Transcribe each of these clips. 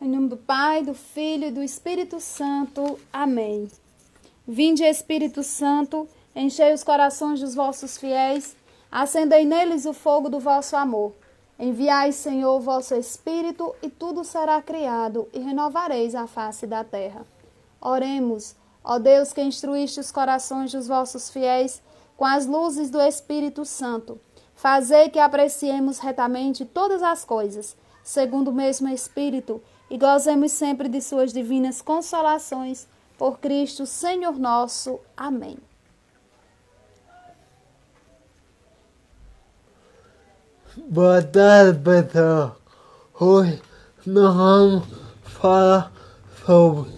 Em nome do Pai, do Filho e do Espírito Santo. Amém. Vinde, Espírito Santo, enchei os corações dos vossos fiéis, acendei neles o fogo do vosso amor. Enviai, Senhor, o vosso Espírito, e tudo será criado, e renovareis a face da terra. Oremos, ó Deus, que instruíste os corações dos vossos fiéis com as luzes do Espírito Santo. Fazei que apreciemos retamente todas as coisas, segundo o mesmo Espírito, e gozemos sempre de suas divinas consolações, por Cristo, Senhor nosso. Amém. Boa tarde, pessoal. Hoje nós vamos falar sobre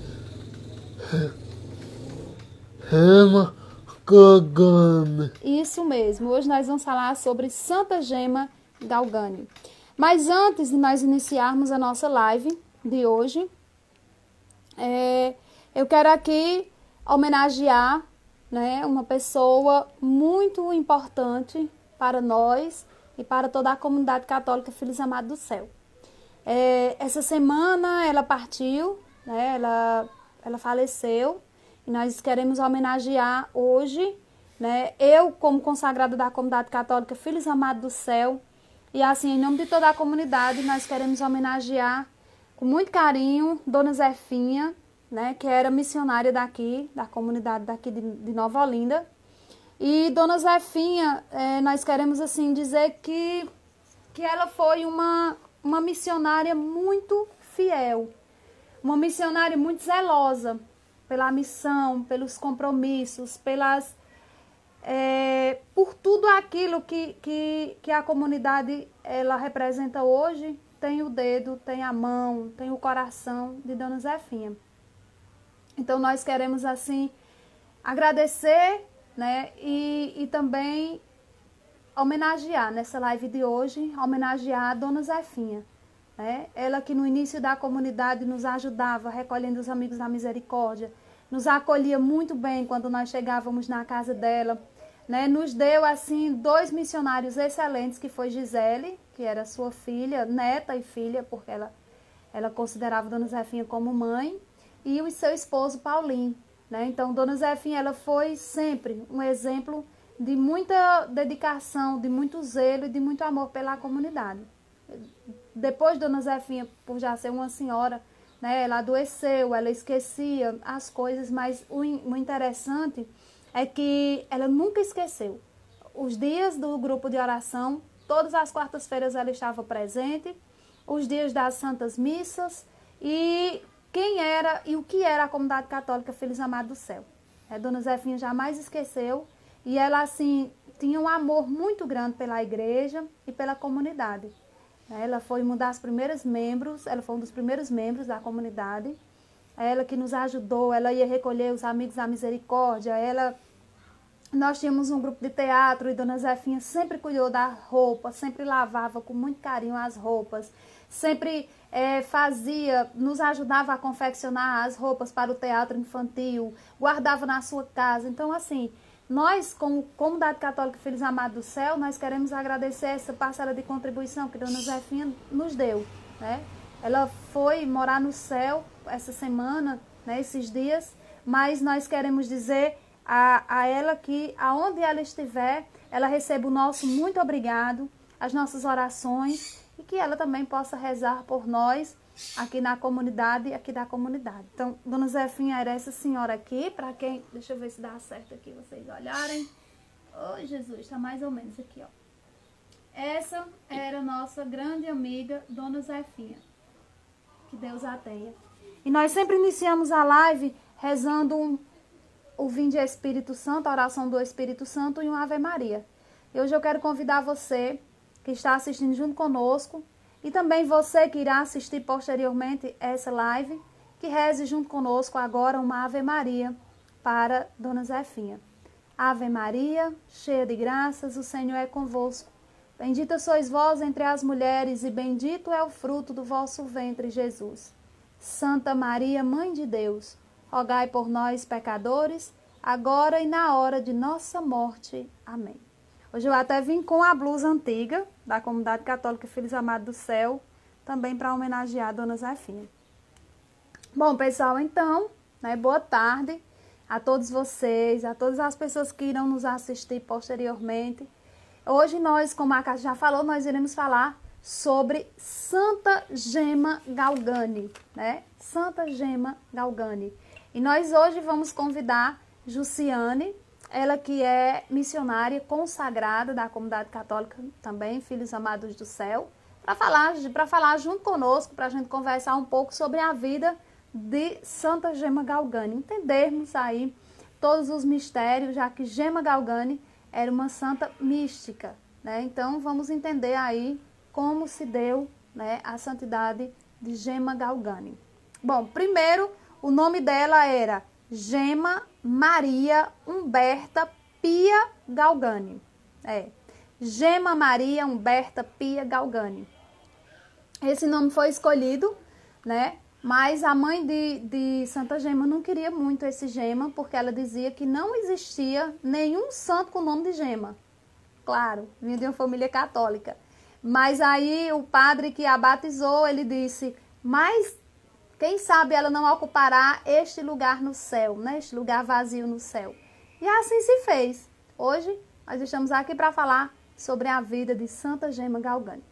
Gema Galgani. Isso mesmo. Hoje nós vamos falar sobre Santa Gema Galgani. Mas antes de nós iniciarmos a nossa live de hoje, eu quero aqui homenagear, uma pessoa muito importante para nós e para toda a comunidade católica Filhos Amados do Céu. Essa semana ela partiu, ela faleceu, e nós queremos homenagear hoje, eu como consagrada da comunidade católica Filhos Amados do Céu, e assim, em nome de toda a comunidade, nós queremos homenagear com muito carinho Dona Zefinha, que era missionária daqui, da comunidade daqui de Nova Olinda. E Dona Zefinha, nós queremos assim dizer que ela foi uma missionária muito fiel, uma missionária muito zelosa pela missão, pelos compromissos, por tudo aquilo que a comunidade ela representa hoje. Tem o dedo, tem a mão, tem o coração de Dona Zefinha. Então nós queremos assim agradecer, e também homenagear nessa live de hoje, homenagear a Dona Zefinha. Ela que no início da comunidade nos ajudava recolhendo os amigos da misericórdia, nos acolhia muito bem quando nós chegávamos na casa dela, nos deu assim 2 missionários excelentes, que foi Gisele, que era sua filha, neta e filha, porque ela considerava Dona Zefinha como mãe, e o seu esposo Paulinho. Então, Dona Zefinha, ela foi sempre um exemplo de muita dedicação, de muito zelo e de muito amor pela comunidade. Depois, Dona Zefinha, por já ser uma senhora, ela adoeceu, ela esquecia as coisas, mas o interessante é que ela nunca esqueceu. Os dias do grupo de oração, todas as quartas-feiras ela estava presente, os dias das santas missas, e quem era e o que era a comunidade católica Filhos Amados do Céu. Dona Zefinha jamais esqueceu, e ela assim tinha um amor muito grande pela igreja e pela comunidade. Ela foi um dos primeiros membros da comunidade. Ela que nos ajudou, ela ia recolher os amigos da misericórdia, nós tínhamos um grupo de teatro, e Dona Zefinha sempre cuidou da roupa, sempre lavava com muito carinho as roupas, sempre nos ajudava a confeccionar as roupas para o teatro infantil, guardava na sua casa. Então, assim, nós, como Comunidade Católica Filhos Amados do Céu, nós queremos agradecer essa parcela de contribuição que Dona Zefinha nos deu. Ela foi morar no céu essa semana, esses dias, mas nós queremos dizer a ela que, aonde ela estiver, ela receba o nosso muito obrigado, as nossas orações, e que ela também possa rezar por nós aqui na comunidade, aqui da comunidade. Então, Dona Zefinha era essa senhora aqui, para quem, deixa eu ver se dá certo aqui, vocês olharem. Oh, Jesus, está mais ou menos aqui, ó. Essa era nossa grande amiga, Dona Zefinha. Que Deus a tenha. E nós sempre iniciamos a live rezando o Vinde Espírito Santo, a oração do Espírito Santo, e um Ave Maria. E hoje eu quero convidar você que está assistindo junto conosco, e também você que irá assistir posteriormente essa live, que reze junto conosco agora uma Ave Maria para Dona Zefinha. Ave Maria, cheia de graças, o Senhor é convosco. Bendita sois vós entre as mulheres, e bendito é o fruto do vosso ventre, Jesus. Santa Maria, Mãe de Deus, rogai por nós, pecadores, agora e na hora de nossa morte. Amém. Hoje eu até vim com a blusa antiga da Comunidade Católica Filhos Amados do Céu, também para homenagear a Dona Zefinha. Bom, pessoal, então, né, boa tarde a todos vocês, a todas as pessoas que irão nos assistir posteriormente. Hoje nós, como a Cássia já falou, nós iremos falar sobre Santa Gema Galgani, né? Santa Gema Galgani. E nós hoje vamos convidar Jussiane, ela que é missionária consagrada da comunidade católica também, Filhos Amados do Céu, para falar junto conosco, para a gente conversar um pouco sobre a vida de Santa Gema Galgani, entendermos aí todos os mistérios, já que Gema Galgani era uma santa mística, né? Então vamos entender aí como se deu, né, a santidade de Gema Galgani. Bom, primeiro o nome dela era Gema Maria Humberta Pia Galgani. Gema Maria Humberta Pia Galgani. Esse nome foi escolhido, né? Mas a mãe de Santa Gema não queria muito esse Gema, porque ela dizia que não existia nenhum santo com o nome de Gema. Claro, vinha de uma família católica. Mas aí o padre que a batizou, ele disse, mas quem sabe ela não ocupará este lugar no céu, né? Este lugar vazio no céu. E assim se fez. Hoje nós estamos aqui para falar sobre a vida de Santa Gema Galgani.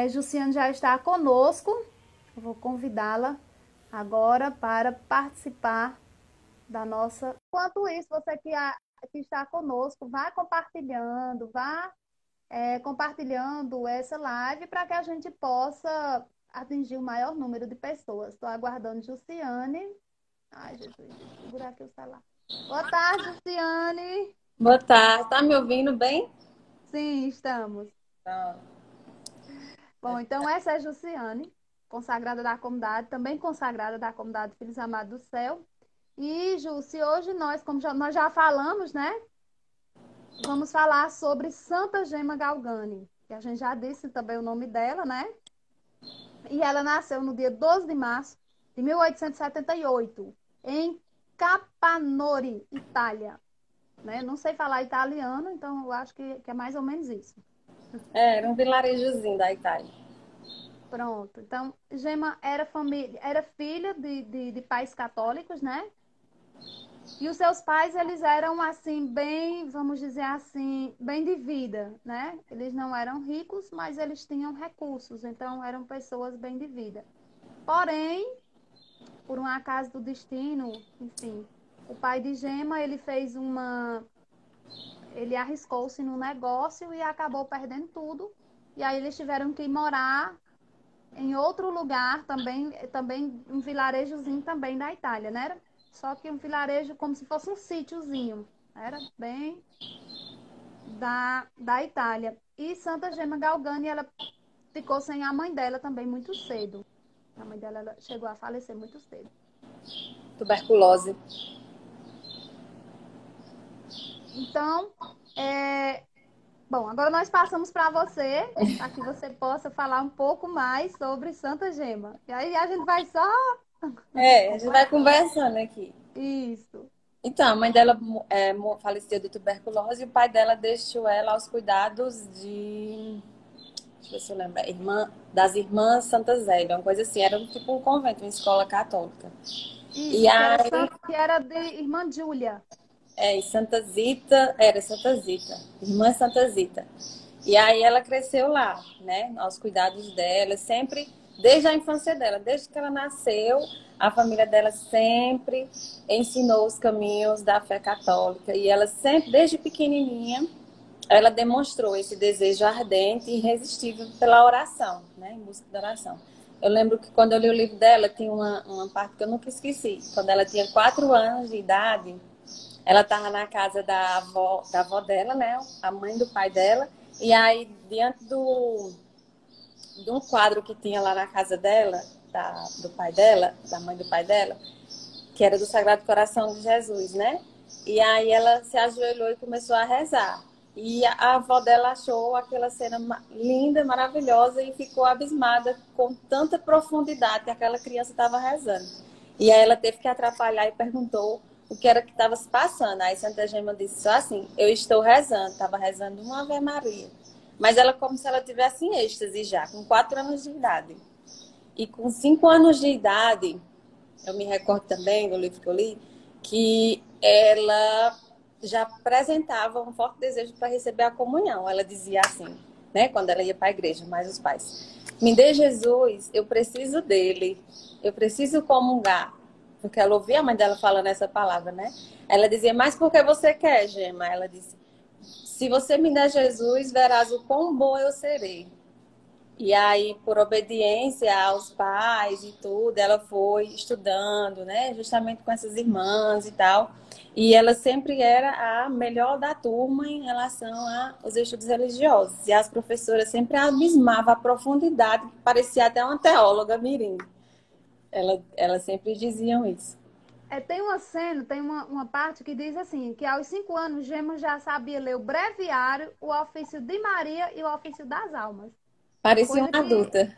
Jussiane já está conosco. Eu vou convidá-la agora para participar da nossa... Enquanto isso, você que está conosco, vá compartilhando, compartilhando essa live para que a gente possa atingir o maior número de pessoas. Estou aguardando Jussiane. Ai, Jesus, deixa eu segurar aqui o celular. Boa tarde, Jussiane. Boa tarde. Tá me ouvindo bem? Sim, estamos. Bom, então essa é Jussiane, consagrada da comunidade, também consagrada da comunidade Filhos Amados do Céu. E, Jussi, hoje nós, nós já falamos, né? Vamos falar sobre Santa Gema Galgani, que a gente já disse também o nome dela, né? E ela nasceu no dia 12 de março de 1878, em Capanori, Itália. Né? Não sei falar italiano, então eu acho que é mais ou menos isso. Era um vilarejozinho da Itália. Pronto. Então, Gema era filha de pais católicos, né? E os seus pais, eles eram, assim, bem, vamos dizer assim, bem de vida, né? Eles não eram ricos, mas eles tinham recursos, então eram pessoas bem de vida. Porém, por um acaso do destino, enfim, o pai de Gema, ele arriscou-se no negócio e acabou perdendo tudo. E aí eles tiveram que morar em outro lugar, também um vilarejozinho também da Itália, né? Só que um vilarejo como se fosse um sítiozinho. Era bem da Itália. E Santa Gema Galgani, ela ficou sem a mãe dela também muito cedo. A mãe dela ela chegou a falecer muito cedo. Tuberculose. Então, bom, agora nós passamos para você, para que você possa falar um pouco mais sobre Santa Gema. E aí a gente vai só... A gente vai conversando aqui. Isso. Então, a mãe dela faleceu de tuberculose e o pai dela deixou ela aos cuidados de... Deixa eu ver se eu lembro. Das irmãs Santa Zélia, uma coisa assim. Era tipo um convento, uma escola católica. Isso, e aí... que era de irmã Júlia. Santa Zita, era Santa Zita, irmã Santa Zita. E aí ela cresceu lá, né, aos cuidados dela, sempre, desde a infância dela, desde que ela nasceu, a família dela sempre ensinou os caminhos da fé católica. E ela sempre, desde pequenininha, ela demonstrou esse desejo ardente e irresistível pela oração, né, em busca da oração. Eu lembro que quando eu li o livro dela, tinha uma parte que eu nunca esqueci. Quando ela tinha 4 anos de idade, ela estava na casa da avó dela, né? A mãe do pai dela. E aí, diante de um quadro que tinha lá na casa dela, do pai dela, da mãe do pai dela, que era do Sagrado Coração de Jesus, né? E aí ela se ajoelhou e começou a rezar. E a avó dela achou aquela cena linda, maravilhosa e ficou abismada com tanta profundidade que aquela criança estava rezando. E aí ela teve que atrapalhar e perguntou o que era que estava se passando. Aí Santa Gema disse só assim, eu estou rezando, estava rezando uma Ave Maria. Mas ela como se ela tivesse em êxtase já, com 4 anos de idade. E com 5 anos de idade, eu me recordo também do livro que eu li, que ela já apresentava um forte desejo para receber a comunhão. Ela dizia assim, né, quando ela ia para a igreja, mais os pais: me dê Jesus, eu preciso dele, eu preciso comungar. Porque ela ouvia a mãe dela falando essa palavra, né? Ela dizia: mas por que você quer, Gema? Ela disse: se você me der Jesus, verás o quão bom eu serei. E aí, por obediência aos pais e tudo, ela foi estudando, né? Justamente com essas irmãs e tal. E ela sempre era a melhor da turma em relação aos estudos religiosos. E as professoras sempre abismavam a profundidade, que parecia até uma teóloga mirim. Elas sempre diziam isso. Tem uma cena, tem uma parte que diz assim, que aos 5 anos, Gema já sabia ler o breviário, o ofício de Maria e o ofício das almas. Parecia Coisa uma que, adulta.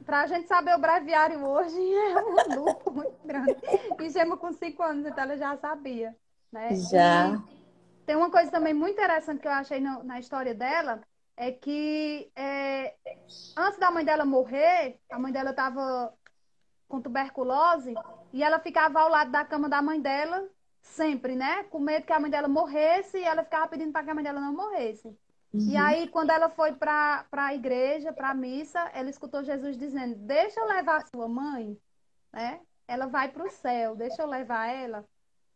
para a gente saber o breviário hoje, é um luto muito grande. E Gema com 5 anos, então ela já sabia, né? Já. E tem uma coisa também muito interessante que eu achei na história dela, é que antes da mãe dela morrer, a mãe dela estava com tuberculose e ela ficava ao lado da cama da mãe dela sempre, né? Com medo que a mãe dela morresse e ela ficava pedindo para que a mãe dela não morresse. E Uhum. aí, quando ela foi para a igreja, para a missa, ela escutou Jesus dizendo: deixa eu levar a sua mãe, né? Ela vai para o céu, deixa eu levar ela.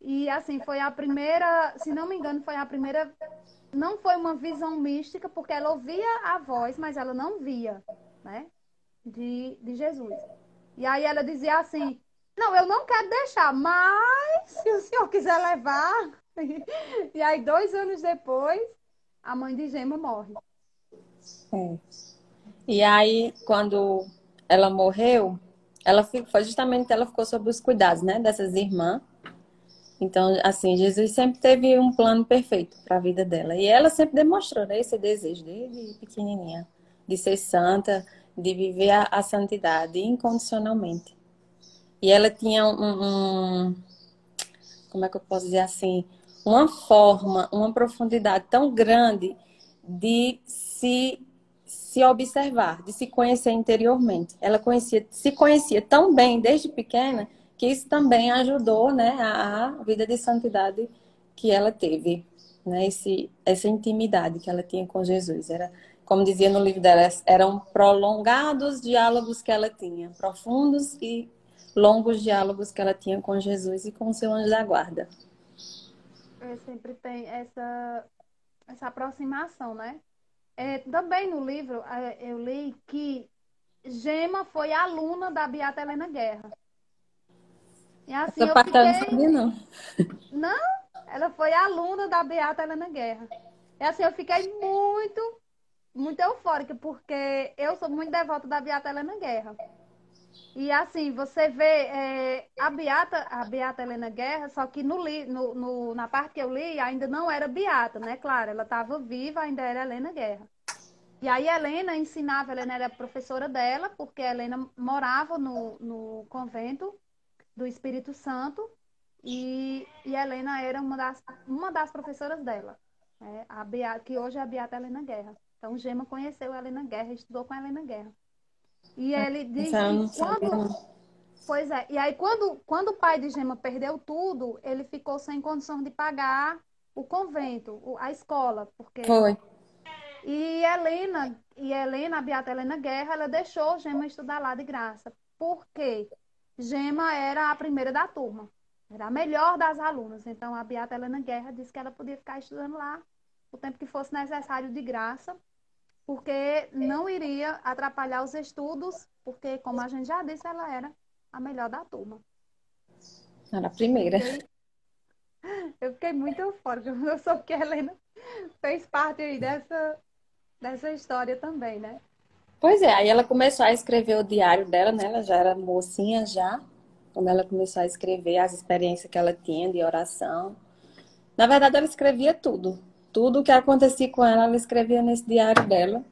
E assim, foi a primeira, se não me engano, foi a primeira. Não foi uma visão mística, porque ela ouvia a voz, mas ela não via, né? De Jesus. E aí ela dizia assim: não, eu não quero deixar, mas se o senhor quiser levar. E aí, 2 anos depois, a mãe de Gema morre. É. E aí, quando ela morreu, foi justamente ela ficou sob os cuidados, né, dessas irmãs. Então, assim, Jesus sempre teve um plano perfeito para a vida dela. E ela sempre demonstrou, né, esse desejo desde pequenininha de ser santa, de viver a santidade incondicionalmente. E ela tinha como é que eu posso dizer assim, uma forma, uma profundidade tão grande de se observar, de se conhecer interiormente. Ela se conhecia tão bem desde pequena que isso também ajudou, né, a vida de santidade que ela teve, né, essa intimidade que ela tinha com Jesus. Era, como dizia no livro dela, eram prolongados diálogos que ela tinha, profundos e longos diálogos que ela tinha com Jesus e com o seu anjo da guarda. Sempre tem essa aproximação, né? Também no livro eu li que Gema foi aluna da Beata Helena Guerra. E assim Essa eu parte eu não fiquei. sabia, não. Não, ela foi aluna da Beata Helena Guerra. E assim eu fiquei muito, muito eufórica, porque eu sou muito devota da Beata Helena Guerra. E assim, você vê a Beata Helena Guerra, só que na parte que eu li ainda não era Beata, né? Claro, ela estava viva, ainda era Helena Guerra. E aí Helena ensinava, Helena era professora dela, porque a Helena morava no convento do Espírito Santo e Helena era uma das professoras dela, né? Que hoje é a Beata Helena Guerra. Então Gema conheceu a Helena Guerra, estudou com a Helena Guerra. E ele Essa diz eu que não sabia, não. pois é, e aí quando o pai de Gema perdeu tudo, ele ficou sem condição de pagar o convento, a escola, porque Foi. e Helena, a Beata Helena Guerra, ela deixou Gema estudar lá de graça. Por quê? Gema era a primeira da turma, era a melhor das alunas. Então a Beata Helena Guerra disse que ela podia ficar estudando lá o tempo que fosse necessário de graça, porque não iria atrapalhar os estudos, porque, como a gente já disse, ela era a melhor da turma. Era a Eu primeira. fiquei, eu fiquei muito eufórica, eu soube que a Helena fez parte aí dessa história também, né? Pois é, aí ela começou a escrever o diário dela, né? Ela já era mocinha já, quando ela começou a escrever as experiências que ela tinha de oração. Na verdade, ela escrevia tudo. Tudo o que acontecia com ela, ela escrevia nesse diário dela,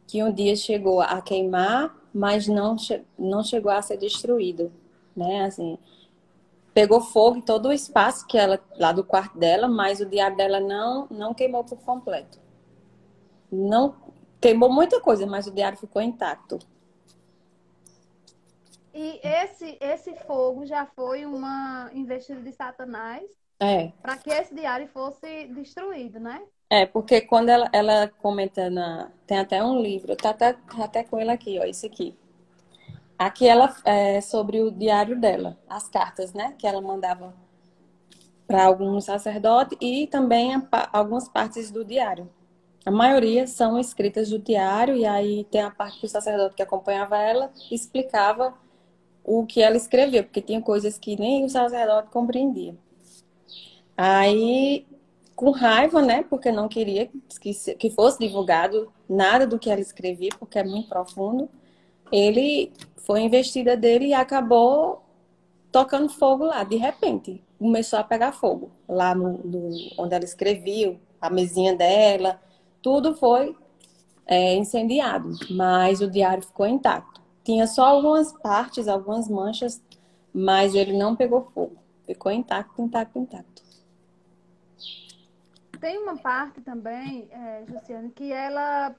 que um dia chegou a queimar, mas não chegou a ser destruído, né? Assim, pegou fogo em todo o espaço que ela lá do quarto dela, mas o diário dela não queimou por completo. Não queimou muita coisa, mas o diário ficou intacto. E esse fogo já foi uma investida de Satanás É, para que esse diário fosse destruído, né? porque quando ela comenta tem até um livro, tá até com ele aqui, ó, esse aqui. Aqui ela é sobre o diário dela, as cartas, né, que ela mandava para alguns sacerdotes e também algumas partes do diário. A maioria são escritas do diário e aí tem a parte que o sacerdote que acompanhava ela explicava o que ela escreveu, porque tinha coisas que nem o sacerdote compreendia. Aí, com raiva, né, porque não queria que fosse divulgado nada do que ela escrevia, porque é muito profundo, ele foi investida dele e acabou tocando fogo lá. De repente, começou a pegar fogo lá onde ela escrevia, a mesinha dela, tudo foi incendiado, mas o diário ficou intacto. Tinha só algumas partes, algumas manchas, mas ele não pegou fogo. Ficou intacto, intacto, intacto. Tem uma parte também, Jussiane, que ela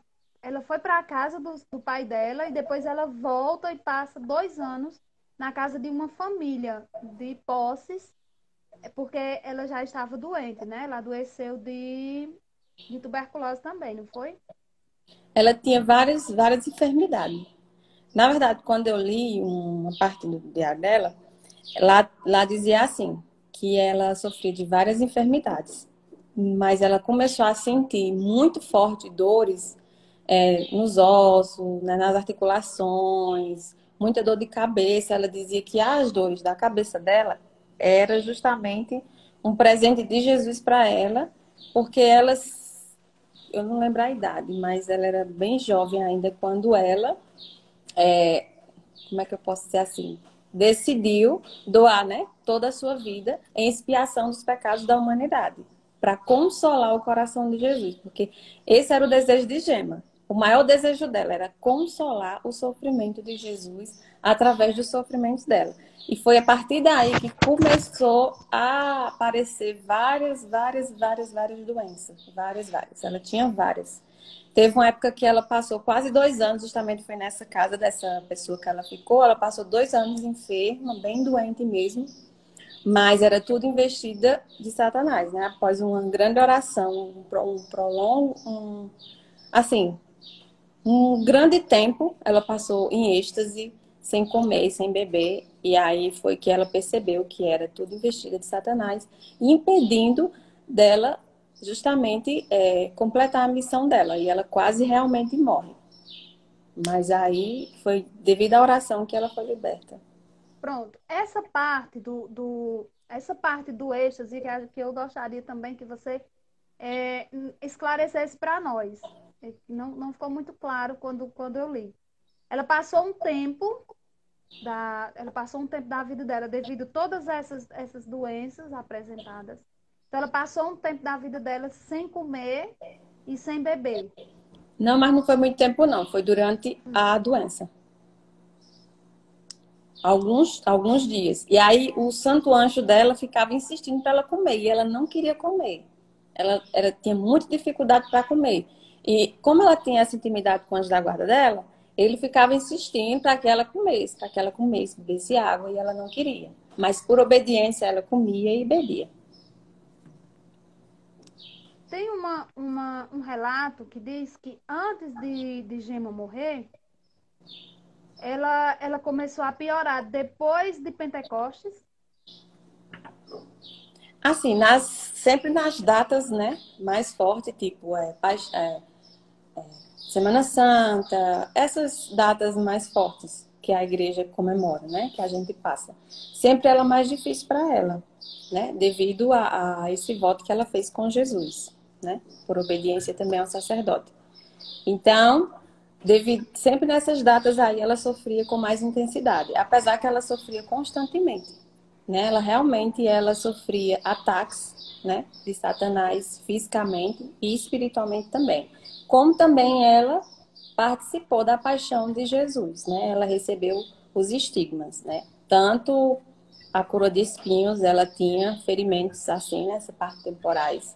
foi para a casa do pai dela e depois ela volta e passa 2 anos na casa de uma família de Posses, porque ela já estava doente, né? Ela adoeceu de tuberculose também, não foi? Ela tinha várias enfermidades. Na verdade, quando eu li uma parte do diário dela, lá dizia assim, que ela sofria de várias enfermidades, mas ela começou a sentir muito forte dores nos ossos, né, nas articulações, muita dor de cabeça. Ela dizia que as dores da cabeça dela era justamente um presente de Jesus para ela, porque eu não lembro a idade, mas ela era bem jovem ainda quando ela como é que eu posso dizer assim, decidiu doar, né, toda a sua vida em expiação dos pecados da humanidade, para consolar o coração de Jesus, porque esse era o desejo de Gema. O maior desejo dela era consolar o sofrimento de Jesus através dos sofrimentos dela. E foi a partir daí que começou a aparecer várias doenças. Várias. Ela tinha várias. Teve uma época que ela passou quase 2 anos, justamente foi nessa casa dessa pessoa que ela ficou. Ela passou 2 anos enferma, bem doente mesmo, mas era tudo investida de Satanás, né? Após uma grande oração, assim, um grande tempo, ela passou em êxtase, sem comer, e sem beber, e aí foi que ela percebeu que era tudo investida de Satanás, impedindo dela justamente completar a missão dela, e ela quase realmente morre. Mas aí foi devido à oração que ela foi liberta. Pronto. Essa parte do êxtase que eu gostaria também que você esclarecesse para nós. Não ficou muito claro quando eu li. Ela passou um tempo da vida dela devido a todas essas doenças apresentadas. Então, ela passou um tempo da vida dela sem comer e sem beber. Não, mas não foi muito tempo, não. Foi durante a doença. Alguns dias. E aí o santo anjo dela ficava insistindo para ela comer. E ela não queria comer. Ela tinha muita dificuldade para comer. E como ela tinha essa intimidade com o anjo da guarda dela, ele ficava insistindo para que ela comesse, bebesse água, e ela não queria. Mas por obediência ela comia e bebia. Tem um relato que diz que antes de Gema morrer, ela começou a piorar depois de Pentecostes. Assim, sempre nas datas, né, mais fortes, tipo Semana Santa, essas datas mais fortes que a igreja comemora, né, que a gente passa. Sempre ela é mais difícil para ela, né, devido a esse voto que ela fez com Jesus, né, por obediência também ao sacerdote. Então, sempre nessas datas aí ela sofria com mais intensidade, apesar que ela sofria constantemente, né? Ela sofria ataques, né, de Satanás fisicamente e espiritualmente também. Como também ela participou da paixão de Jesus, né? Ela recebeu os estigmas, né? Tanto a coroa de espinhos, ela tinha ferimentos assim, nessa parte temporais.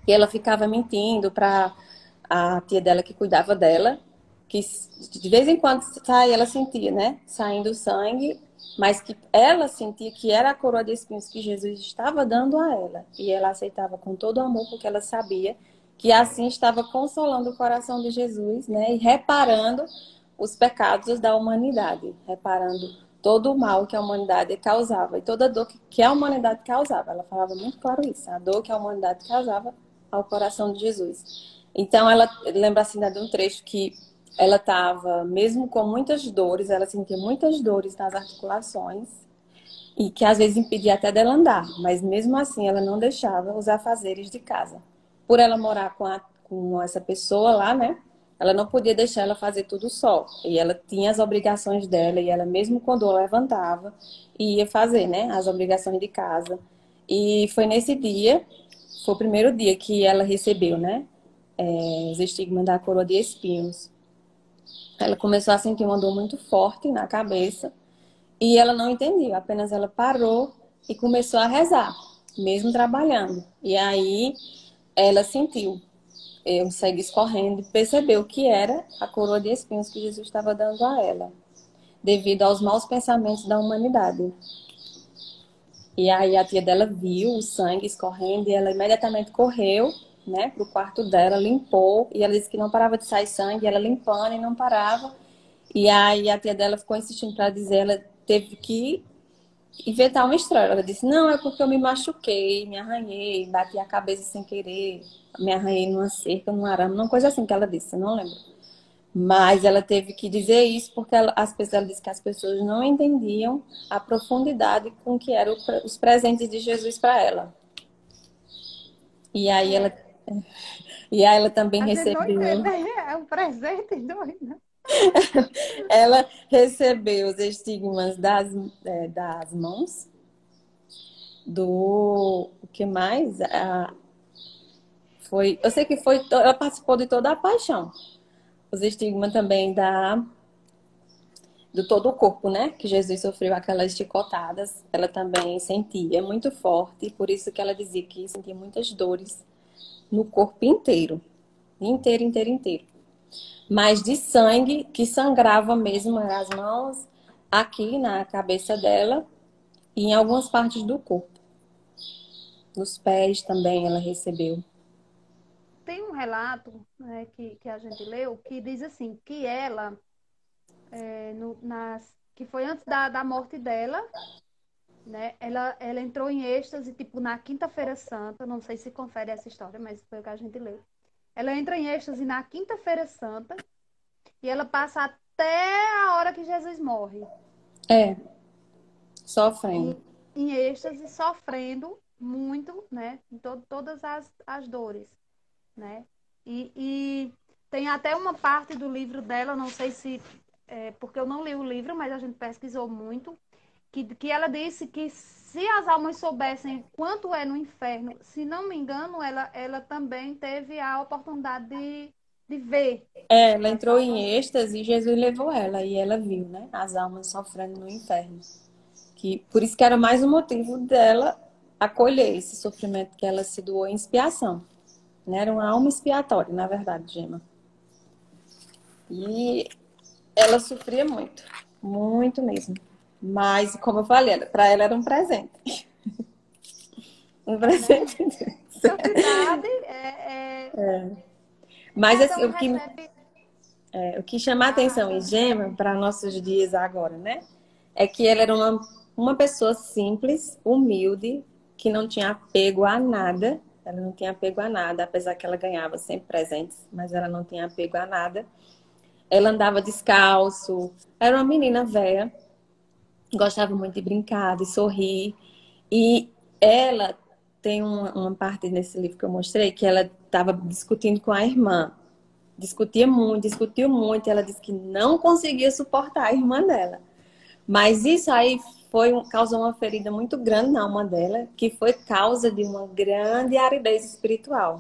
E ela ficava mentindo para a tia dela que cuidava dela, que de vez em quando saía, ela sentia, né? Saindo sangue, mas que ela sentia que era a coroa de espinhos que Jesus estava dando a ela. E ela aceitava com todo amor, porque ela sabia que assim estava consolando o coração de Jesus, né? E reparando os pecados da humanidade, reparando todo o mal que a humanidade causava e toda a dor que a humanidade causava. Ela falava muito claro isso, a dor que a humanidade causava ao coração de Jesus. Então, ela lembra assim de um trecho que ela estava, mesmo com muitas dores, ela sentia muitas dores nas articulações e que às vezes impedia até dela andar, mas mesmo assim ela não deixava os afazeres de casa. Por ela morar com essa pessoa lá, né? Ela não podia deixar ela fazer tudo só. E ela tinha as obrigações dela e ela mesmo quando ela levantava, ia fazer, né? As obrigações de casa. E foi nesse dia, foi o primeiro dia que ela recebeu, né? Os estigmas da coroa de espinhos. Ela começou a sentir uma dor muito forte na cabeça e ela não entendia, apenas ela parou e começou a rezar, mesmo trabalhando. E aí ela sentiu o sangue escorrendo e percebeu que era a coroa de espinhos que Jesus estava dando a ela, devido aos maus pensamentos da humanidade. E aí a tia dela viu o sangue escorrendo e ela imediatamente correu, né, pro quarto dela, limpou, e ela disse que não parava de sair sangue, ela limpando e não parava. E aí a tia dela ficou insistindo para dizer, ela teve que inventar uma história. Ela disse, não, é porque eu me machuquei, me arranhei, bati a cabeça sem querer, me arranhei numa cerca, num arame, uma coisa assim que ela disse, eu não lembro. Mas ela teve que dizer isso porque ela disse que as pessoas não entendiam a profundidade com que eram os presentes de Jesus para ela. E aí ela, e aí ela também A gente não recebeu. entende, né? É um presente doido. Ela recebeu os estigmas das mãos, do. O que mais? Eu sei que foi. Ela participou de toda a paixão. Os estigmas também do todo o corpo, né? Que Jesus sofreu aquelas chicotadas. Ela também sentia muito forte. Por isso que ela dizia que sentia muitas dores no corpo inteiro. Inteiro, inteiro, inteiro. Mas de sangue, que sangrava mesmo nas mãos, aqui na cabeça dela e em algumas partes do corpo. Nos pés também ela recebeu. Tem um relato, né, que a gente leu que diz assim, que ela, que foi antes da morte dela, né, ela entrou em êxtase, tipo, na Quinta-feira Santa, não sei se confere essa história, mas foi o que a gente leu. Ela entra em êxtase na Quinta-feira Santa e ela passa até a hora que Jesus morre. É, sofrendo. Em êxtase, sofrendo muito, né, todas as dores, né? E tem até uma parte do livro dela, não sei se porque eu não li o livro, mas a gente pesquisou muito, que ela disse que se as almas soubessem quanto é no inferno, se não me engano, ela também teve a oportunidade de ver. Ela entrou em êxtase e Jesus levou ela e ela viu, né? As almas sofrendo no inferno. Por isso que era mais um motivo dela acolher esse sofrimento que ela se doou em expiação. Né? Era uma alma expiatória, na verdade, Gema. E ela sofria muito, muito mesmo. Mas, como eu falei, para ela era um presente. Um presente. Santidade Mas cada assim, um recebe. o que chama a atenção em Gema para nossos dias agora, né? É que ela era uma pessoa simples, humilde, que não tinha apego a nada. Ela não tinha apego a nada, apesar que ela ganhava sempre presentes, mas ela não tinha apego a nada. Ela andava descalço, era uma menina velha, gostava muito de brincar, de sorrir. E ela tem uma parte nesse livro que eu mostrei que ela estava discutindo com a irmã. Discutiu muito. Ela disse que não conseguia suportar a irmã dela. Mas isso aí causou uma ferida muito grande na alma dela, que foi causa de uma grande aridez espiritual.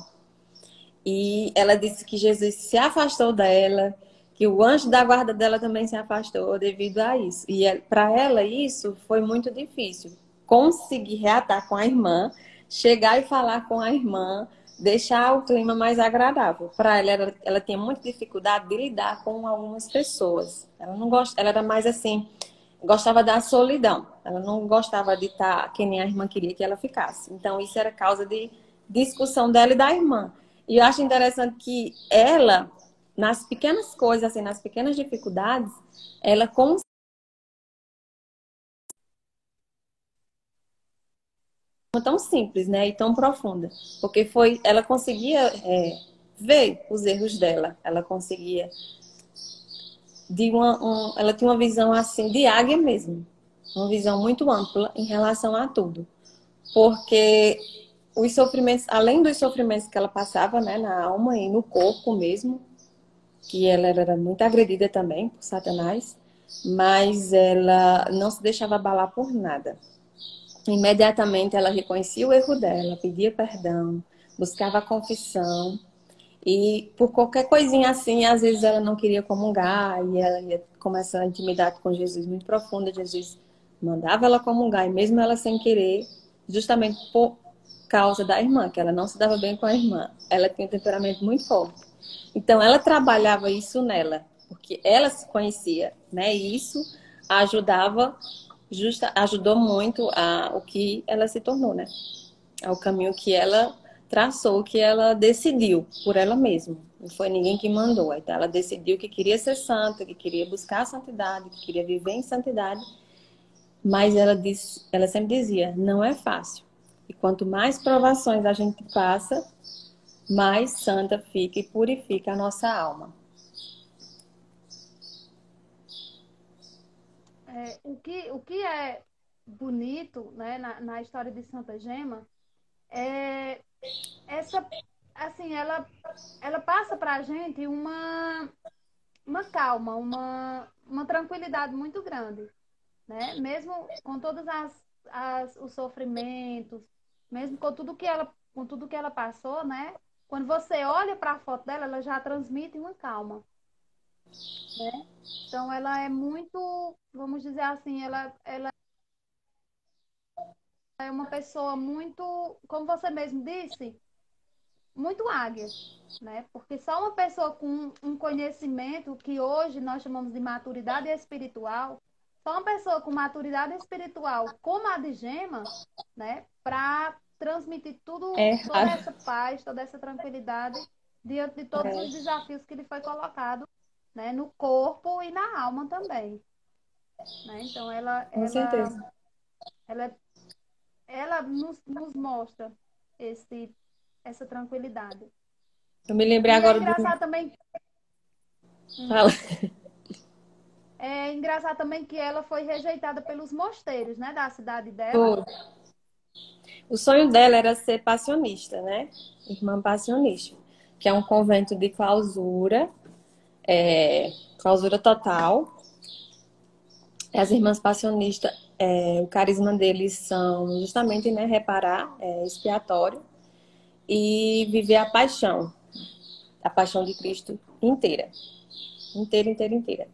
E ela disse que Jesus se afastou dela, que o anjo da guarda dela também se afastou devido a isso. E para ela isso foi muito difícil. Conseguir reatar com a irmã, chegar e falar com a irmã, deixar o clima mais agradável. Para ela, ela tinha muita dificuldade de lidar com algumas pessoas. Ela não gosta, ela era mais assim, gostava da solidão. Ela não gostava de estar que nem a irmã queria que ela ficasse. Então, isso era causa de discussão dela e da irmã. E eu acho interessante que ela, nas pequenas coisas, assim, nas pequenas dificuldades, ela tão simples, né, e tão profunda, porque foi, ela conseguia ver os erros dela, ela conseguia ela tinha uma visão assim de águia mesmo, uma visão muito ampla em relação a tudo, porque os sofrimentos, além dos sofrimentos que ela passava, né, na alma e no corpo mesmo, que ela era muito agredida também por Satanás, mas ela não se deixava abalar por nada. Imediatamente ela reconhecia o erro dela, pedia perdão, buscava a confissão. E por qualquer coisinha assim, às vezes ela não queria comungar e ela ia começar a intimidade com Jesus muito profunda. Jesus mandava ela comungar e mesmo ela sem querer, justamente por causa da irmã, que ela não se dava bem com a irmã. Ela tinha um temperamento muito forte. Então ela trabalhava isso nela, porque ela se conhecia, né? E isso ajudava ajudou muito o que ela se tornou, né? Ao caminho que ela traçou, que ela decidiu por ela mesma. Não foi ninguém que mandou. Então ela decidiu que queria ser santa, que queria buscar a santidade, que queria viver em santidade. Mas ela sempre dizia, não é fácil. E quanto mais provações a gente passa, mais santa fica e purifica a nossa alma. O que é bonito, né, na história de Santa Gema é essa, assim, ela passa para a gente uma calma, uma tranquilidade muito grande, né? Mesmo com todas os sofrimentos, mesmo com tudo que ela passou, né? Quando você olha para a foto dela, ela já transmite uma calma, né? Então ela é muito, vamos dizer assim, ela é uma pessoa muito, como você mesmo disse, muito águia, né? Porque só uma pessoa com um conhecimento que hoje nós chamamos de maturidade espiritual, só uma pessoa com maturidade espiritual como a de Gema, né? Para transmitir É toda raro. essa paz, toda essa tranquilidade diante de todos os desafios que lhe foi colocado, né? No corpo e na alma também, né? Então Com certeza. ela, ela nos mostra esse, essa tranquilidade. Eu me lembrei E é agora do. engraçado também, Fala. é engraçado também que ela foi rejeitada pelos mosteiros, né, da cidade dela. Foi. O sonho dela era ser passionista, né? Irmã passionista, que é um convento de clausura, clausura total. As irmãs passionistas, o carisma deles são justamente, né, reparar, expiatório e viver a paixão de Cristo inteira, inteira, inteira, inteira.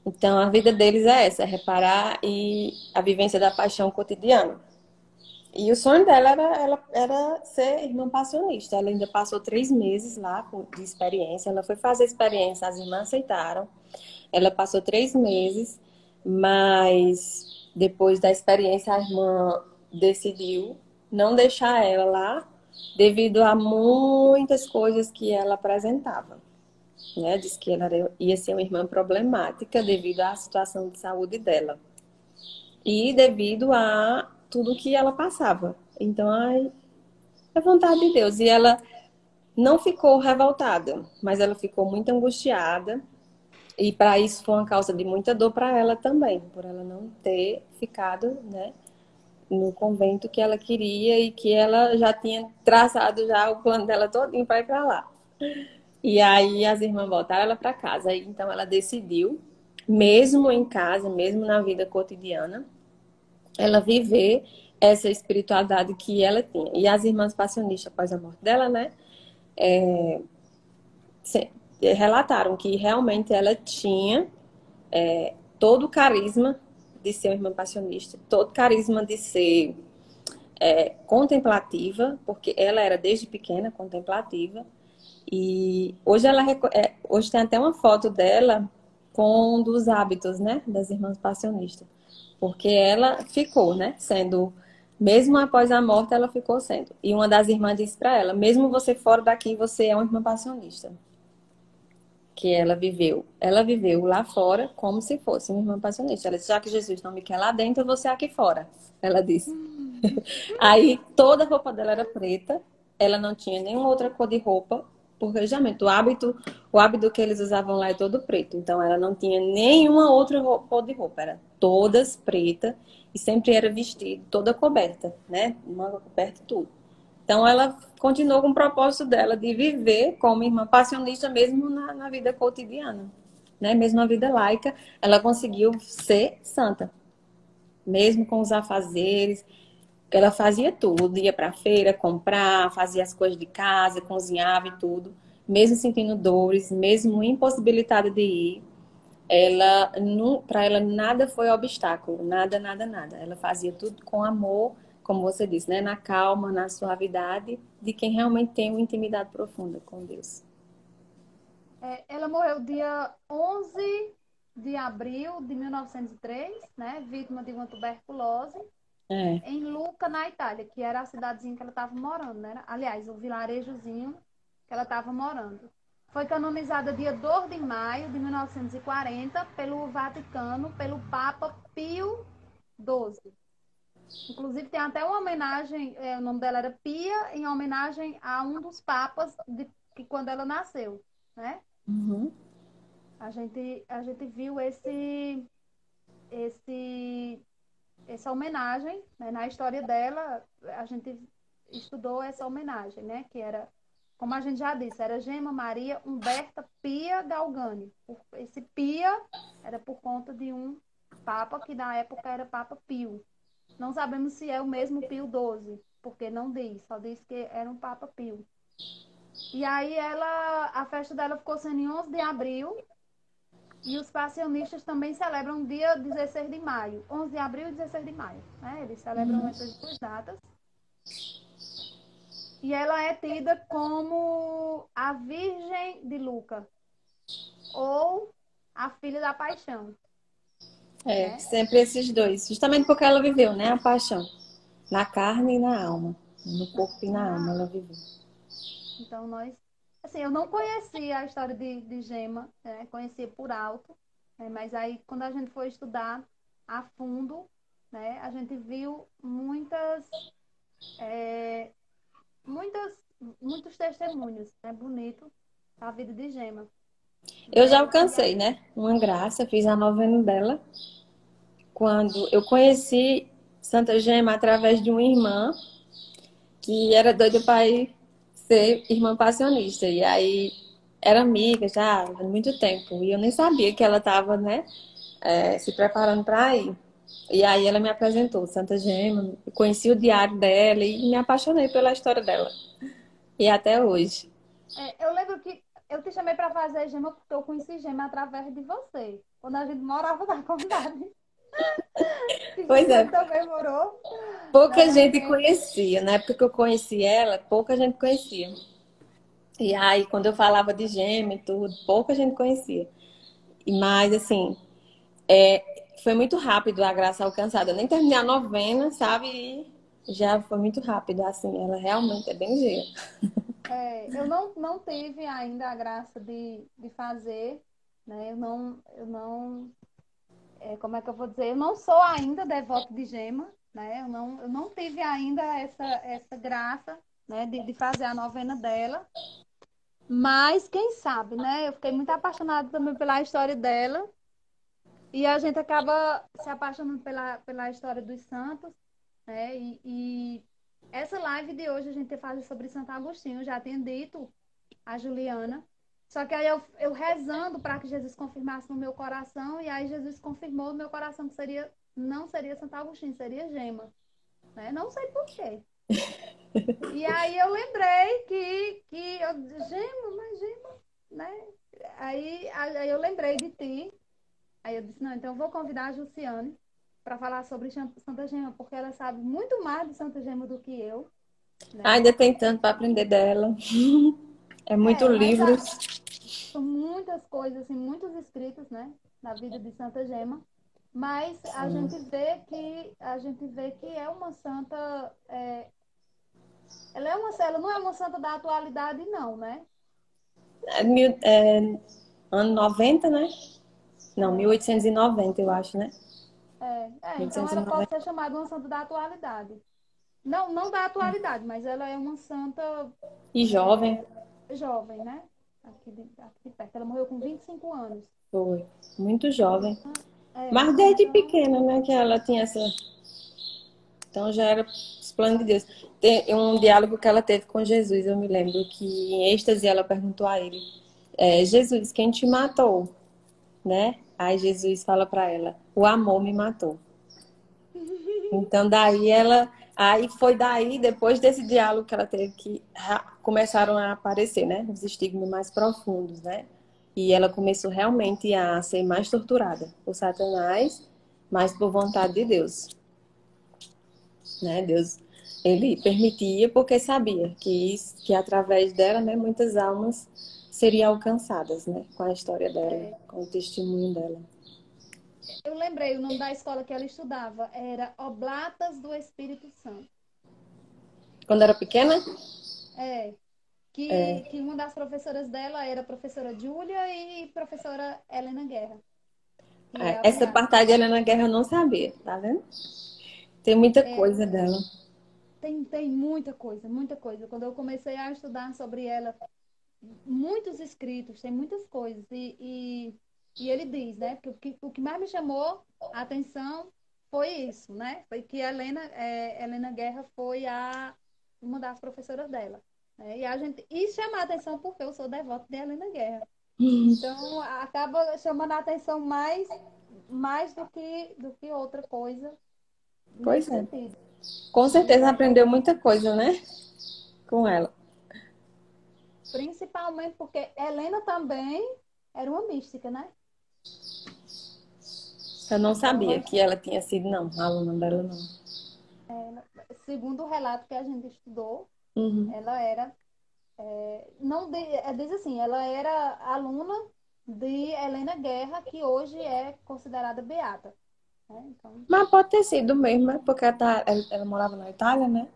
Então a vida deles é essa, é reparar e a vivência da paixão cotidiana. E o sonho dela era ser irmã passionista. Ela ainda passou 3 meses lá de experiência. Ela foi fazer a experiência, as irmãs aceitaram. Ela passou 3 meses, mas depois da experiência a irmã decidiu não deixar ela lá devido a muitas coisas que ela apresentava. Né? Diz que ela ia ser uma irmã problemática devido à situação de saúde dela. E devido a tudo que ela passava. Então, é vontade de Deus. E ela não ficou revoltada, mas ela ficou muito angustiada. E para isso foi uma causa de muita dor para ela também, por ela não ter ficado, né, no convento que ela queria e que ela já tinha traçado já o plano dela todinho para ir para lá. E aí as irmãs voltaram ela para casa. Então ela decidiu, mesmo em casa, mesmo na vida cotidiana, ela viver essa espiritualidade que ela tinha. E as irmãs passionistas, após a morte dela, né, relataram que realmente ela tinha todo o carisma de ser uma irmã passionista, todo o carisma de ser contemplativa, porque ela era desde pequena contemplativa. E hoje hoje tem até uma foto dela com um dos hábitos, né, das irmãs passionistas. Porque ela ficou, né, sendo, mesmo após a morte, ela ficou sendo. E uma das irmãs disse para ela, mesmo você fora daqui, você é uma irmã passionista. Que ela viveu. Ela viveu lá fora como se fosse uma irmã passionista. Ela disse, já que Jesus não me quer lá dentro, eu vou ser aqui fora. Ela disse. Aí toda a roupa dela era preta, ela não tinha nenhuma outra cor de roupa, porque justamente o hábito que eles usavam lá é todo preto. Então ela não tinha nenhuma outra cor de roupa, era todas preta e sempre era vestida, toda coberta, né? Manga coberta e tudo. Então ela continuou com o propósito dela de viver como irmã passionista mesmo na vida cotidiana, né? Mesmo na vida laica, ela conseguiu ser santa, mesmo com os afazeres. Ela fazia tudo, ia para a feira comprar, fazia as coisas de casa, cozinhava e tudo, mesmo sentindo dores, mesmo impossibilitada de ir, ela para ela nada foi obstáculo, nada, nada, nada. Ela fazia tudo com amor, como você disse, né, na calma, na suavidade de quem realmente tem uma intimidade profunda com Deus. Ela morreu dia 11 de abril de 1903, né, vítima de uma tuberculose, É. em Lucca, na Itália, que era a cidadezinha que ela estava morando, né? Aliás, o vilarejozinho que ela estava morando. Foi canonizada dia 2 de maio de 1940 pelo Vaticano, pelo Papa Pio XII. Inclusive, tem até uma homenagem, o nome dela era Pia, em homenagem a um dos papas que quando ela nasceu, né? Uhum. A gente viu esse, essa homenagem, né? Na história dela, a gente estudou essa homenagem, né? Que era, como a gente já disse, era Gema Maria Humberta Pia Galgani. Esse Pia era por conta de um papa que na época era Papa Pio. Não sabemos se é o mesmo Pio XII, porque não diz, só diz que era um Papa Pio. E aí a festa dela ficou sendo em 11 de abril, e os passionistas também celebram dia 16 de maio, 11 de abril e 16 de maio, né? Eles celebram essas duas datas. E ela é tida como a Virgem de Lucca, ou a Filha da Paixão, né? Sempre esses dois, justamente porque ela viveu, né, a paixão, na carne e na alma, no corpo e na alma ela viveu. Então, assim, eu não conhecia a história de Gema, né? Conhecia por alto, né? Mas aí, quando a gente foi estudar a fundo, né? A gente viu é, muitas, muitos testemunhos, né? Bonitos da vida de Gema. Eu já Né? alcancei, né, uma graça, fiz a novena dela, quando eu conheci Santa Gema através de uma irmã que era doida para ir ser irmã passionista. E aí era amiga já há muito tempo. E eu nem sabia que ela estava, né, se preparando para ir. E aí ela me apresentou Santa Gema, eu conheci o diário dela e me apaixonei pela história dela. E até hoje. Eu lembro que eu te chamei para fazer Gema porque eu conheci Gema através de você, quando a gente morava na comunidade. Que Pois Gisele é, também morou, pouca né? gente conhecia. Na época que eu conheci ela, pouca gente conhecia. E aí, quando eu falava de gêmeo e tudo, pouca gente conhecia. Mas, assim, é, foi muito rápido a graça alcançada. Eu nem terminei a novena, sabe? E já foi muito rápido, assim. Ela realmente é bem ligeira. Eu não tive ainda a graça de fazer, né? Como é que eu vou dizer? Eu não sou ainda devota de Gema, né? Eu não tive ainda essa graça, né? De fazer a novena dela. Mas quem sabe, né? Eu fiquei muito apaixonada também pela história dela. E a gente acaba se apaixonando pela história dos santos, né? E essa live de hoje a gente faz sobre Santo Agostinho, já tinha dito a Juliana. Só que aí eu rezando para que Jesus confirmasse no meu coração, e aí Jesus confirmou no meu coração que não seria Santo Agostinho, seria Gema, né? Não sei por quê. E aí eu lembrei que Gema, mas Gema, né? Aí eu lembrei de ti. Aí eu disse, não, então eu vou convidar a Jussiane, para falar sobre Santa Gema, porque ela sabe muito mais de Santa Gema do que eu, né? Ainda tem tanto para aprender dela. É muito Mas livros. são muitas coisas, assim, muitos escritos, né, na vida de Santa Gema. Mas a gente vê que é uma santa, ela não é uma santa da atualidade, não, né? Ano 90, né? Não, É, 1890, eu acho, né? então ela pode 1890. ser chamada uma santa da atualidade. Não, não da atualidade, mas ela é uma santa E jovem. jovem, né? Aqui de perto. Ela morreu com 25 anos. Foi. Muito jovem. Mas desde Então, pequena, né? Que ela tinha essa. Então já era os planos de Deus. Tem um diálogo que ela teve com Jesus, eu me lembro que em êxtase ela perguntou a ele: Jesus, quem te matou? Né? Aí Jesus fala para ela: o amor me matou. Então aí foi daí, depois desse diálogo que ela teve que começaram a aparecer, né? Os estigmas mais profundos, né? E ela começou realmente a ser mais torturada por Satanás, mas por vontade de Deus, né? Deus, ele permitia porque sabia que através dela, né, muitas almas seriam alcançadas, né, com a história dela, é, com o testemunho dela. eu lembrei o nome da escola que ela estudava. Era Oblatas do Espírito Santo. Quando era pequena, É, que uma das professoras dela era a professora Júlia e professora Helena Guerra, que é a essa beata. parte da Helena Guerra eu não sabia, tá vendo? Tem muita É, coisa dela. tem muita coisa, muita coisa. Quando eu comecei a estudar sobre ela, muitos escritos, tem muitas coisas. E ele diz, né? Que o que mais me chamou a atenção foi isso, né? Foi que Helena Guerra foi uma das professoras dela. Né? E chama a atenção porque eu sou devota de Helena Guerra. Então, acaba chamando a atenção mais do que outra coisa Pois nesse é. sentido. Com certeza De, aprendeu muita coisa, né? Com ela. principalmente porque Helena também era uma mística, né? Eu não Então, sabia que ela tinha sido, não, aluna dela, não. segundo o relato que a gente estudou, Uhum. ela era, não diz assim, ela era aluna de Helena Guerra, que hoje é considerada beata. Né? Então, Mas pode ter sido mesmo, né? Porque ela morava na Itália, né?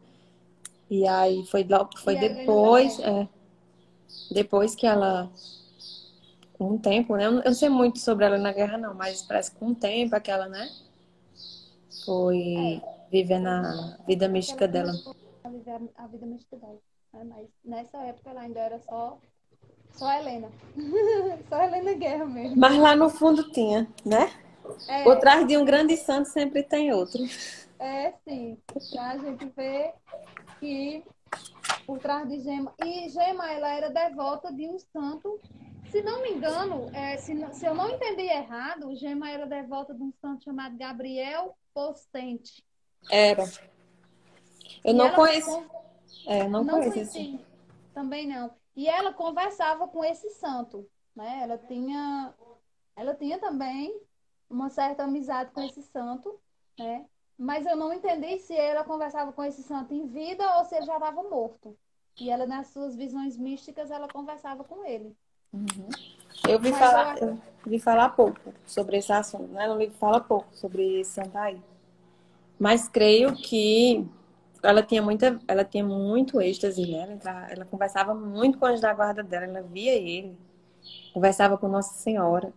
E aí foi e Helena também. depois que ela, com um tempo, né? Eu não sei muito sobre ela na guerra, não, mas parece que com um tempo aquela, né? Foi É, vivendo teve um a vida tempo que ela mística dela. começou a viver a vida mística dela. Né? Mas nessa época ela ainda era só Helena. Só Helena Guerra mesmo. Mas lá no fundo tinha, né? Por É, trás de um grande santo sempre tem outro. sim. Então a gente vê que por trás de Gema. E Gema, ela era devota de um santo. Se não me engano, se eu não entendi errado, Gema era devota de um santo chamado Gabriel Postente. Era. Eu E não ela conheço. Eu não não conheço esse. conheci também não. E ela conversava com esse santo, né? Ela tinha também uma certa amizade com esse santo, né? Mas eu não entendi se ela conversava com esse santo em vida ou se ele já estava morto. E ela, nas suas visões místicas, ela conversava com ele. Mas Eu vi falar pouco sobre esse assunto, né? No livro fala pouco sobre esse santo aí. Mas creio que ela tinha muito êxtase, né? Ela conversava muito com os da guarda dela, ela via ele, conversava com Nossa Senhora.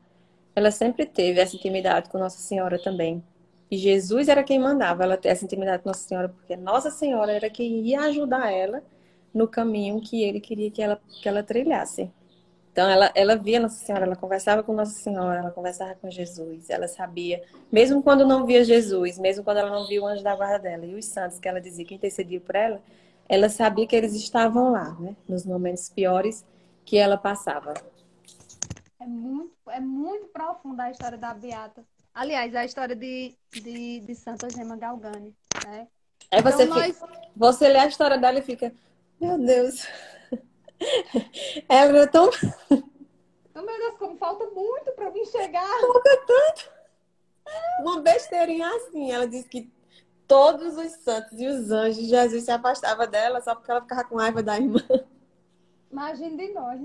Ela sempre teve essa intimidade com Nossa Senhora também. E Jesus era quem mandava ela ter essa intimidade com Nossa Senhora, porque Nossa Senhora era quem ia ajudar ela no caminho que ele queria que ela trilhasse. Então, ela via Nossa Senhora, ela conversava com Nossa Senhora, ela conversava com Jesus, ela sabia, mesmo quando não via Jesus, mesmo quando ela não via o anjo da guarda dela e os santos que ela dizia que intercediam por ela sabia que eles estavam lá, né? Nos momentos piores que ela passava. é muito profunda a história da Beata. Aliás, a história de Santa Gema Galgani, né? Aí Então, nós... você lê a história dela e fica, meu Deus, ela era tão Oh, meu Deus, como falta muito para mim chegar. uma besta besteirinha assim. Ela disse que todos os santos e os anjos, Jesus se afastava dela só porque ela ficava com raiva da irmã. Imagine de nós.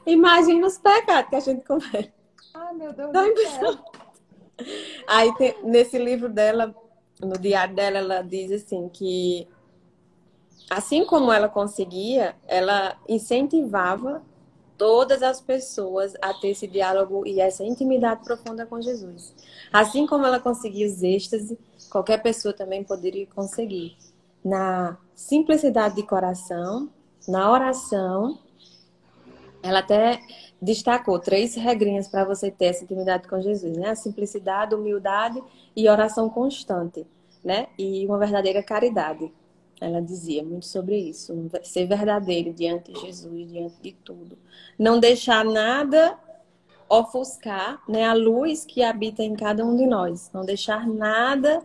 Imagina os pecados que a gente comete. Ai, meu Deus Dá do impressão. céu. Aí nesse livro dela, no diário dela, ela diz assim que assim como ela conseguia, ela incentivava todas as pessoas a ter esse diálogo e essa intimidade profunda com Jesus. Assim como ela conseguia os êxtases, qualquer pessoa também poderia conseguir. Na simplicidade de coração, na oração, ela até destacou 3 regrinhas para você ter essa intimidade com Jesus, né? A simplicidade, humildade e oração constante, né? E uma verdadeira caridade. Ela dizia muito sobre isso, ser verdadeiro diante de Jesus, diante de tudo. Não deixar nada ofuscar, né, a luz que habita em cada um de nós. Não deixar nada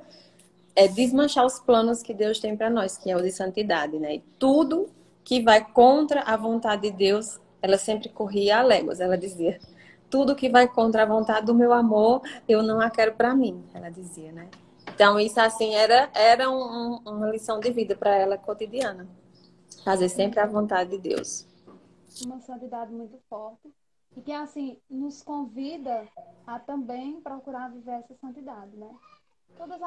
desmanchar os planos que Deus tem para nós, que é o de santidade, né? E tudo que vai contra a vontade de Deus, ela sempre corria a léguas. Ela dizia: tudo que vai contra a vontade do meu amor, eu não a quero para mim. Ela dizia, né? Então isso assim era uma lição de vida para ela cotidiana, fazer sempre a vontade de Deus. Uma santidade muito forte. E que, assim, nos convida a também procurar viver essa santidade, né? Todos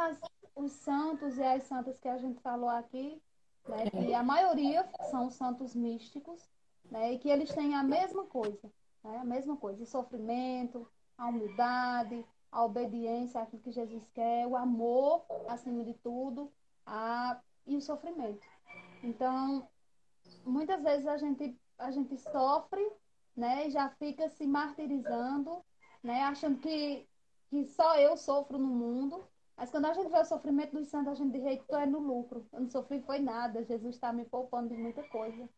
os santos e as santas que a gente falou aqui, né? Que a maioria são santos místicos, né? E que eles têm a mesma coisa, né? A mesma coisa, o sofrimento, a humildade, a obediência àquilo que Jesus quer, o amor, acima de tudo, e o sofrimento. Então, muitas vezes a gente sofre, né, e já fica se martirizando, né, achando que só eu sofro no mundo. Mas quando a gente vê o sofrimento dos santos, a gente diz: "Eita, tô é no lucro. Eu não sofri foi nada. Jesus está me poupando de muita coisa",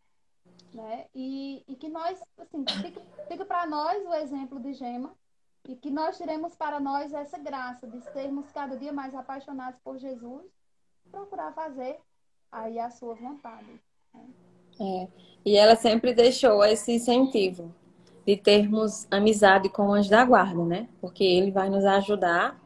né? E que nós, assim, fica para nós o exemplo de Gema e que nós tiremos para nós essa graça de sermos cada dia mais apaixonados por Jesus, procurar fazer aí a sua vontade, né? É. E ela sempre deixou esse incentivo de termos amizade com o anjo da guarda, né? Porque ele vai nos ajudar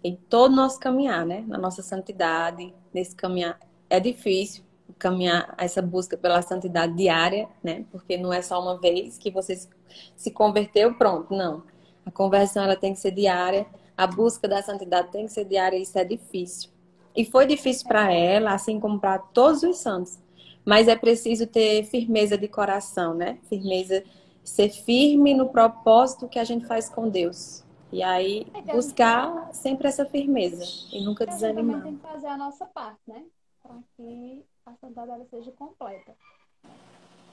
em todo o nosso caminhar, né? Na nossa santidade, nesse caminhar. É difícil caminhar essa busca pela santidade diária, né? Porque não é só uma vez que você se converteu, pronto, não. A conversão ela tem que ser diária, a busca da santidade tem que ser diária, e isso é difícil. E foi difícil para ela, assim como para todos os santos. Mas é preciso ter firmeza de coração, né? Firmeza, ser firme no propósito que a gente faz com Deus. E aí É que a gente buscar sempre essa firmeza e nunca E a gente também desanimar. tem que fazer a nossa parte, né? Para que a santidade ela seja completa.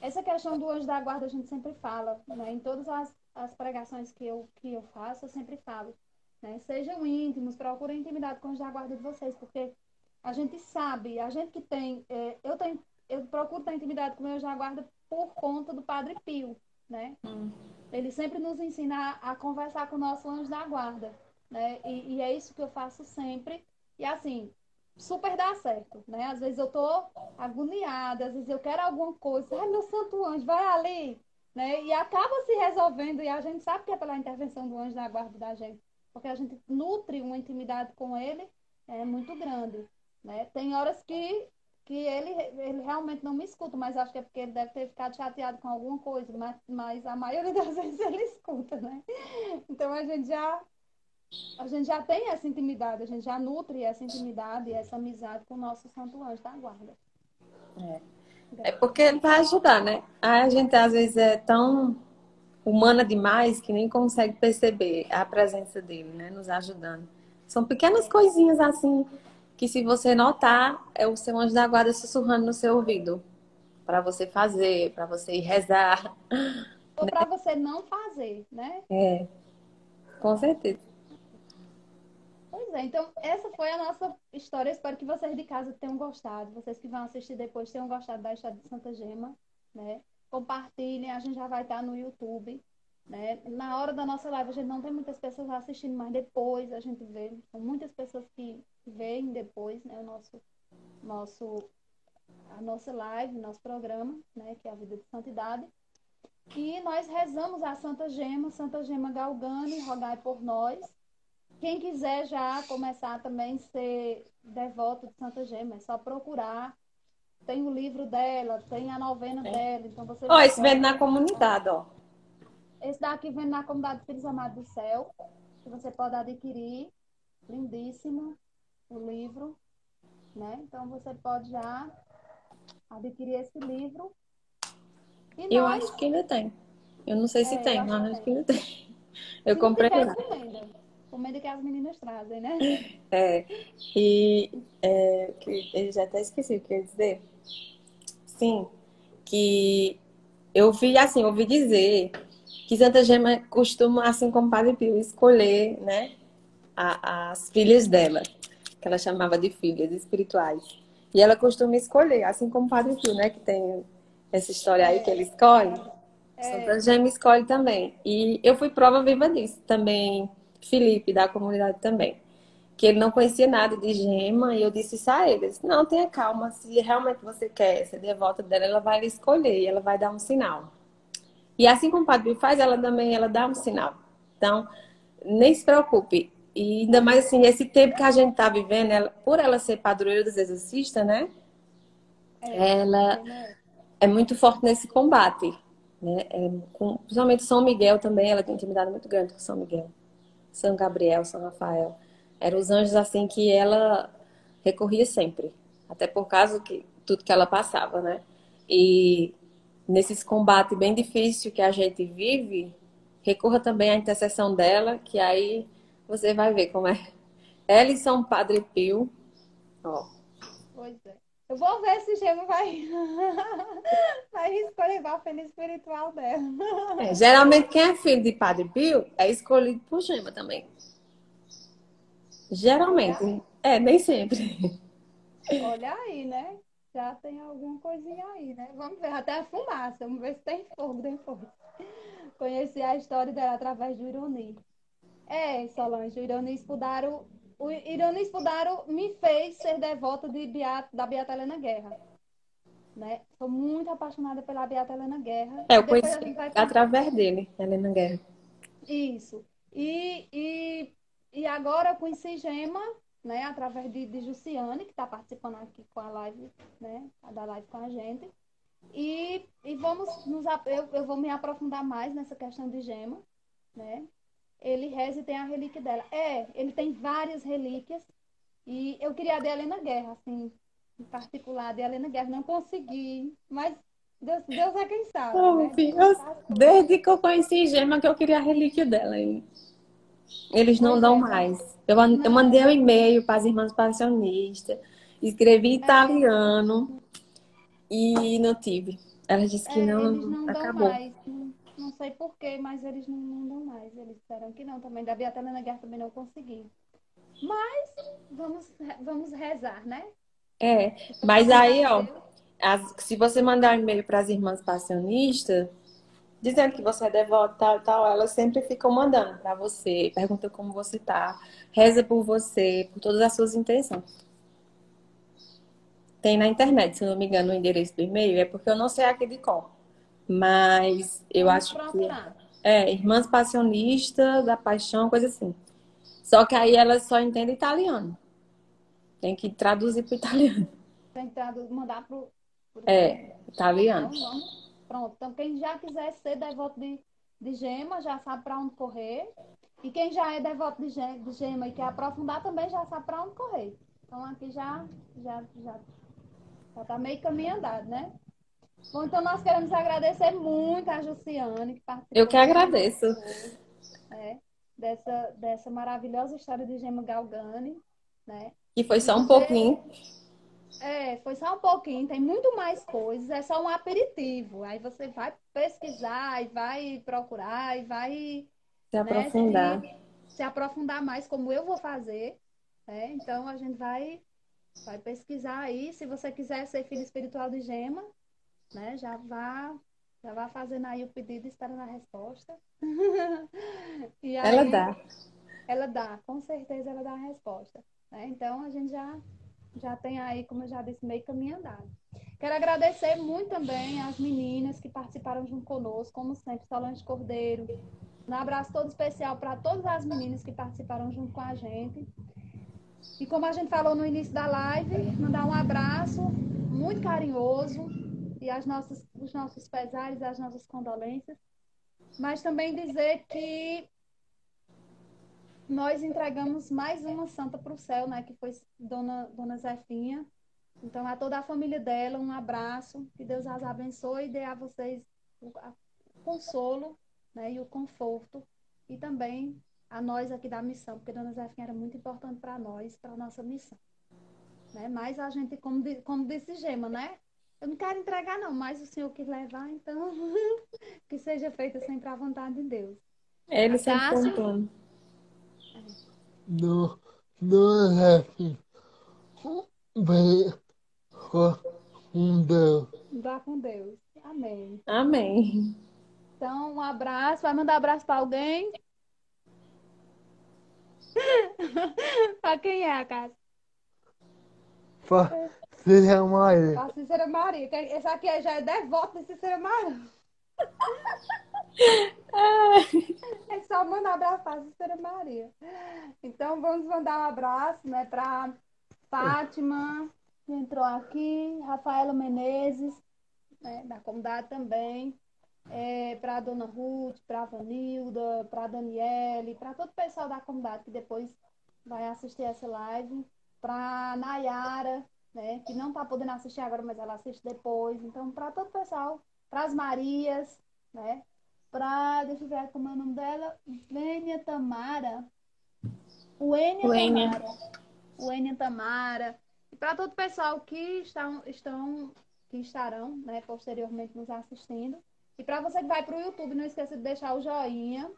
Essa questão do anjo da guarda a gente sempre fala, né? Em todas as pregações que eu faço, eu sempre falo, né? Sejam íntimos, procurem intimidade com o anjo da guarda de vocês, porque a gente sabe, a gente que tem, eu procuro ter intimidade com o meu anjo da guarda por conta do Padre Pio, né? Ele sempre nos ensina a conversar com o nosso anjo da guarda, né? E é isso que eu faço sempre. E assim, super dá certo, né? Às vezes eu tô agoniada, às vezes eu quero alguma coisa. Ai, meu santo anjo, vai ali, né? E acaba se resolvendo e a gente sabe que é pela intervenção do anjo da guarda da gente, porque a gente nutre uma intimidade com ele muito grande, né? Tem horas que ele realmente não me escuta, mas acho que é porque ele deve ter ficado chateado com alguma coisa, mas a maioria das vezes ele escuta, né? Então a gente já tem essa intimidade, a gente já nutre essa intimidade e essa amizade com o nosso Santo Anjo da Guarda. É porque ele vai ajudar, né? A gente às vezes é tão humana demais que nem consegue perceber a presença dele, né? Nos ajudando. São pequenas coisinhas assim que se você notar, é o seu anjo da guarda sussurrando no seu ouvido para você fazer, para você ir rezar. Ou para você não fazer, né? É, com certeza. Pois é, então essa foi a nossa história. Espero que vocês de casa tenham gostado. Vocês que vão assistir depois tenham gostado da história de Santa Gema, né? Compartilhem, a gente já vai estar no YouTube, né? Na hora da nossa live a gente não tem muitas pessoas assistindo, mas depois a gente vê, são muitas pessoas que veem depois, né? Nosso, a nossa live, nosso programa, né? Que é a Vida de Santidade. E nós rezamos a Santa Gema Galgani, rogai por nós. Quem quiser já começar também a ser devoto de Santa Gema, é só procurar. Tem o livro dela, tem a novena dela, então você Ó, já esse vende pode. na comunidade, ó. Esse daqui vem na comunidade Filhos Amados do Céu, que você pode adquirir. Lindíssimo o livro, né? Então você pode já adquirir esse livro. E Eu nós, acho que ainda tem. Eu não sei se eu tem, acho que mas acho que tem. ainda tem. Eu Se não comprei tiver, lá. encomenda. Encomenda que as meninas trazem, né? É, eu já até esqueci o que eu ia dizer. Sim, que eu vi, assim, ouvi dizer que Santa Gema costuma, assim como Padre Pio, escolher, né, as filhas dela, que ela chamava de filhas espirituais. E ela costuma escolher, assim como Padre Pio, né, que tem essa história aí que É, ele escolhe. padre. Santa É, Gema escolhe também. E eu fui prova viva disso. Também Felipe, da comunidade também. Que ele não conhecia nada de gema, e eu disse isso a ele. Eu disse, não, tenha calma, se realmente você quer ser devota dela, ela vai lhe escolher e ela vai dar um sinal. E assim como o Padre Pio faz, ela também ela dá um sinal. Então, nem se preocupe. E ainda mais assim, esse tempo que a gente está vivendo, por ela ser padroeira dos exorcistas, né? a Ela gema é. é muito forte nesse combate. Né? Principalmente São Miguel também, ela tem intimidade muito grande com São Miguel. São Gabriel, São Rafael. Eram os anjos assim que ela recorria sempre. Até por causa que tudo que ela passava, né? E nesses combates bem difíceis que a gente vive, recorra também à intercessão dela, que aí você vai ver como é. Ela e São Padre Pio, ó. Pois é. Eu vou ver se Gema vai, vai escolher a feliz espiritual dela. Geralmente quem é filho de Padre Pio é escolhido por Gema também. Olha, Geralmente. É, nem sempre. olha aí, né? Já tem alguma coisinha aí, né? Vamos ver, até a fumaça. Vamos ver se tem fogo depois. Conheci a história dela através do Ironi. É, Solange, o Ironi Spudaro, me fez ser devota da Beata Helena Guerra, né? Sou muito apaixonada pela Beata Helena Guerra. É, E eu depois a conheci gente vai contar. através dele, Helena Guerra. Isso. E, e, e agora eu conheci Gema, né? Através de Jussiane, que está participando aqui com a live, né? Da live com a gente. E eu vou me aprofundar mais nessa questão de Gema, né? Ele reza e tem a relíquia dela. Ele tem várias relíquias. E eu queria a de Helena Guerra, assim, em particular, a de Helena Guerra. Não consegui, mas Deus é quem sabe, Oh, né? filho, Deus faz tudo. desde que eu conheci Gema que eu queria a relíquia dela. E eles não Pois dão é, mais. Eu mandei um não, e-mail para as irmãs passionistas, escrevi é, italiano e não tive. Elas disse que eles não, não dão acabou. mais. Não, não sei por quê, mas eles não dão mais. Eles disseram que não também. Da Beata Helena Guerra também não consegui. Mas vamos rezar, né? É, E mas procurar aí, a ó, Deus. se você mandar um e-mail para as irmãs passionistas, dizendo que você é devota, tal, tal, elas sempre ficam mandando para você, perguntam como você tá, reza por você, por todas as suas intenções. Tem na internet, se eu não me engano, o endereço do e-mail, é porque eu não sei aqui de qual. Mas eu Vamos acho que procurar. Irmãs Passionistas da Paixão, coisa assim. Só que aí elas só entendem italiano. Tem que traduzir para italiano. Tentar mandar pro italiano. É, italiano. Então, vamos. Pronto. Então, quem já quiser ser devoto de Gema, já sabe para onde correr. E quem já é devoto de Gema e quer aprofundar, também já sabe para onde correr. Então, aqui já tá meio caminho andado, né? Bom, então nós queremos agradecer muito a Jussiane, que Eu participou que aqui conosco agradeço. hoje, né? Dessa maravilhosa história de Gema Galgani, né? E foi E só um você pouquinho. foi só um pouquinho, tem muito mais coisas, é só um aperitivo. Aí você vai pesquisar e vai procurar e vai, Se né, aprofundar. se aprofundar mais, como eu vou fazer, né? Então a gente vai pesquisar aí. Se você quiser ser filho espiritual de Gema, né, já vá fazendo aí o pedido, esperando a resposta. E Ela aí dá. ela dá, com certeza ela dá a resposta, né? Então a gente já tem aí, como eu já disse, meio caminho andado. Quero agradecer muito também às meninas que participaram junto conosco, como sempre, Solange Cordeiro, Um abraço todo especial para todas as meninas que participaram junto com a gente. E como a gente falou no início da live, mandar um abraço muito carinhoso e os nossos pesares, as nossas condolências. Mas também dizer que nós entregamos mais uma santa para o céu, né? Que foi Dona Zefinha. Então, a toda a família dela, um abraço. Que Deus as abençoe e dê a vocês o consolo, né? E o conforto. E também a nós aqui da missão, porque Dona Zefinha era muito importante para nós, para a nossa missão. Né? Mas a gente, como disse Gema, né? Eu não quero entregar, não, mas o Senhor quis levar, então que seja feita sempre à vontade de Deus. Ele sempre tem um Acácio, plano. Não, não é assim. Bem, com Deus. vá com Deus. Amém. Amém. Então, um abraço. Vai mandar abraço para alguém? Para quem é, Acácio? Filha Maria. Para Cícera Maria. Esse aqui já é devoto de Cícera Maria. É só mandar abraço para Cícera Maria. Então, vamos mandar um abraço, né, para Fátima, que entrou aqui, Rafaela Menezes, né, da comunidade também, para a Dona Ruth, para a Vanilda, para a Daniele, para todo o pessoal da comunidade que depois vai assistir essa live, para a Nayara, né, que não está podendo assistir agora, mas ela assiste depois. Então, para todo o pessoal, para as Marias, né, deixa eu ver como é o nome dela, Vênia Tamara, Uênia Lênia. Tamara. O Enia Tamara, e para todo o pessoal que que estarão, né, posteriormente nos assistindo. E para você que vai para o YouTube, não esqueça de deixar o joinha,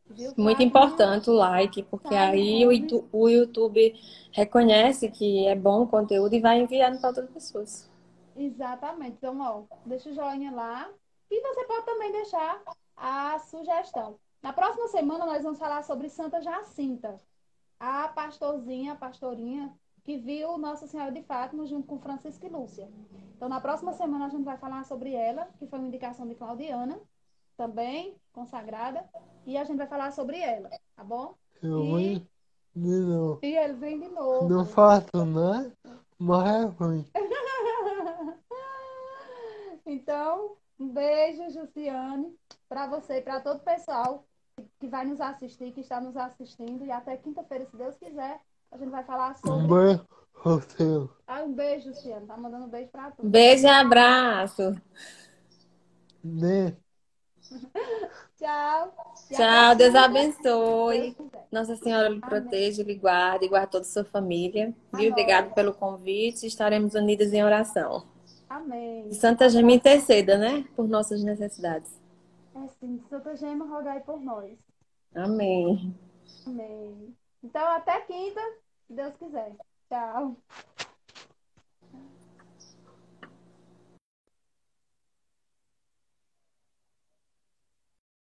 viu? Muito Fátima, importante o like, porque Saulo aí Gomes, o YouTube reconhece que é bom o conteúdo e vai enviando para outras pessoas. exatamente. Então, ó, deixa o joinha lá. E você pode também deixar a sugestão. Na próxima semana nós vamos falar sobre Santa Jacinta, a pastorzinha, a pastorinha que viu Nossa Senhora de Fátima junto com Francisco e Lúcia. Então, na próxima semana a gente vai falar sobre ela, que foi uma indicação de Claudiana, também consagrada, e a gente vai falar sobre ela, tá bom? Eu vou E, de novo. e ele vem de Não novo. faço nada, mas é ruim. Então, um beijo, Jussiane, para você e para todo o pessoal que vai nos assistir, que está nos assistindo. E até quinta-feira, se Deus quiser, a gente vai falar sobre. Bem, você. Um beijo, Jussiane. Tá mandando um beijo para tu. Beijo e abraço. Né? Tchau. E até Tchau, Deus quinta, se Deus abençoe. quiser. Nossa Senhora lhe Amém. proteja, lhe guarde, e guarde toda a sua família. A Viu? Obrigado nós. pelo convite. Estaremos unidas em oração. E Amém. Santa Gema Abraço. interceda, né? Por nossas necessidades. É sim, Santa Gema, rogai por nós. Amém. Amém. Então, até quinta, se Deus quiser. Tchau.